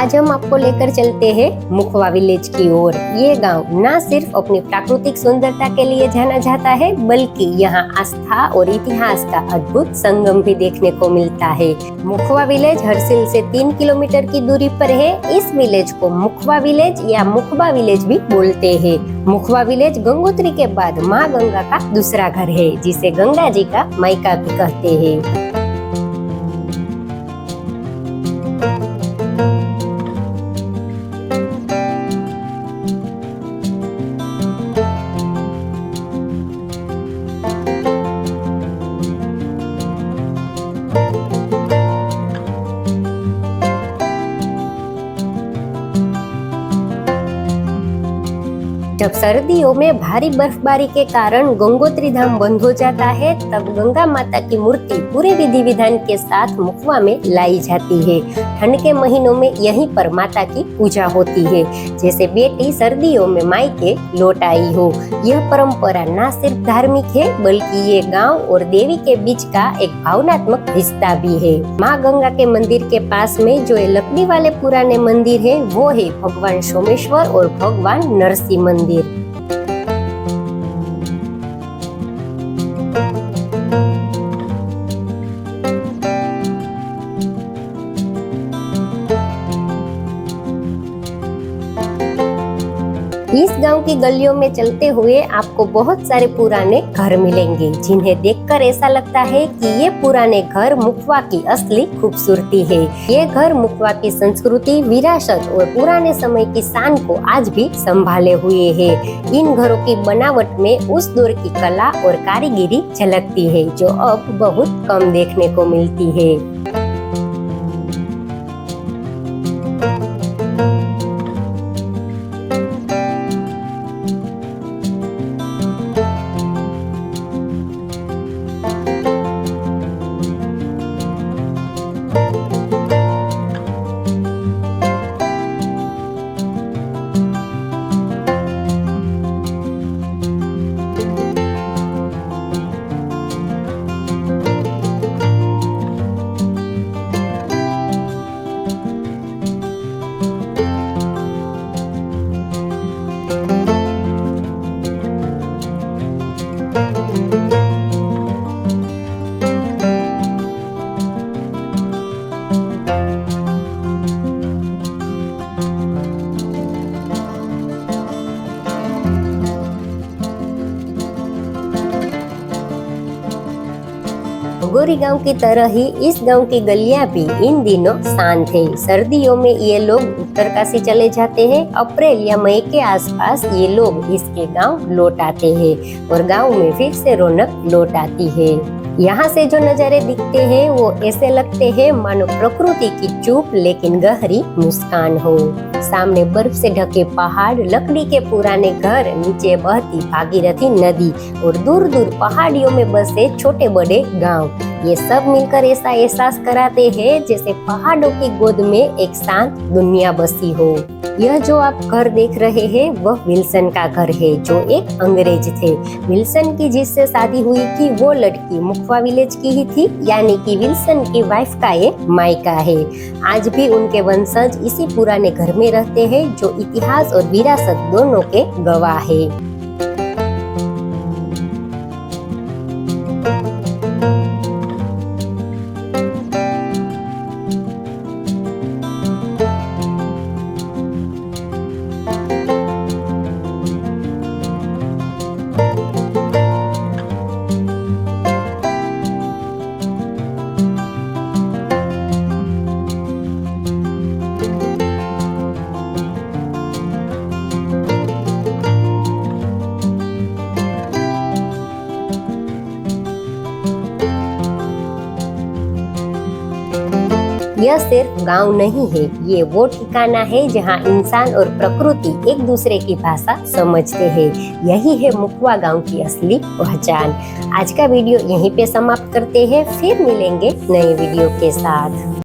आज हम आपको लेकर चलते हैं मुखवा विलेज की ओर। ये गांव न सिर्फ अपनी प्राकृतिक सुंदरता के लिए जाना जाता है, बल्कि यहाँ आस्था और इतिहास का अद्भुत संगम भी देखने को मिलता है। मुखवा विलेज हरसिल से 3 किलोमीटर की दूरी पर है। इस विलेज को मुखवा विलेज या मुखबा विलेज भी बोलते हैं। मुखवा विलेज गंगोत्री के बाद माँ गंगा का दूसरा घर है, जिसे गंगा जी का मायका भी कहते हैं। जब सर्दियों में भारी बर्फबारी के कारण गंगोत्री धाम बंद हो जाता है, तब गंगा माता की मूर्ति पूरे विधि विधान के साथ मुखवा में लाई जाती है। ठंड के महीनों में यहीं पर माता की पूजा होती है, जैसे बेटी सर्दियों में मायके लौट आई हो। यह परंपरा न सिर्फ धार्मिक है, बल्कि ये गांव और देवी के बीच का एक भावनात्मक रिश्ता भी है। माँ गंगा के मंदिर के पास में जो लकड़ी वाले पुराने मंदिर है, वो है भगवान सोमेश्वर और भगवान नरसिंह मंदिर। इस गांव की गलियों में चलते हुए आपको बहुत सारे पुराने घर मिलेंगे, जिन्हें देखकर ऐसा लगता है कि ये पुराने घर मुखवा की असली खूबसूरती है। ये घर मुखवा की संस्कृति, विरासत और पुराने समय की शान को आज भी संभाले हुए है। इन घरों की बनावट में उस दौर की कला और कारीगिरी झलकती है, जो अब बहुत कम देखने को मिलती है। भगोरी गांव की तरह ही इस गांव की गलियां भी इन दिनों शांत है। सर्दियों में ये लोग उत्तरकाशी चले जाते हैं। अप्रैल या मई के आसपास ये लोग इसके गांव लौट आते हैं और गांव में फिर से रौनक लौट आती है। यहाँ से जो नजारे दिखते हैं, वो ऐसे लगते हैं मानो प्रकृति की चुप लेकिन गहरी मुस्कान हो। सामने बर्फ से ढके पहाड़, लकड़ी के पुराने घर, नीचे बहती भागीरथी नदी और दूर दूर पहाड़ियों में बसे छोटे बड़े गांव, ये सब मिलकर ऐसा एहसास कराते हैं जैसे पहाड़ों की गोद में एक शांत दुनिया बसी हो। यह जो आप घर देख रहे हैं, वह विल्सन का घर है, जो एक अंग्रेज थे। विल्सन की जिससे शादी हुई थी, वो लड़की मुखवा विलेज की ही थी, यानी कि विल्सन की वाइफ का ये मायका है। आज भी उनके वंशज इसी पुराने घर में रहते हैं, जो इतिहास और विरासत दोनों के गवाह है। यह सिर्फ गांव नहीं है, ये वो ठिकाना है जहां इंसान और प्रकृति एक दूसरे की भाषा समझते हैं। यही है मुखवा गांव की असली पहचान। आज का वीडियो यहीं पे समाप्त करते हैं, फिर मिलेंगे नए वीडियो के साथ।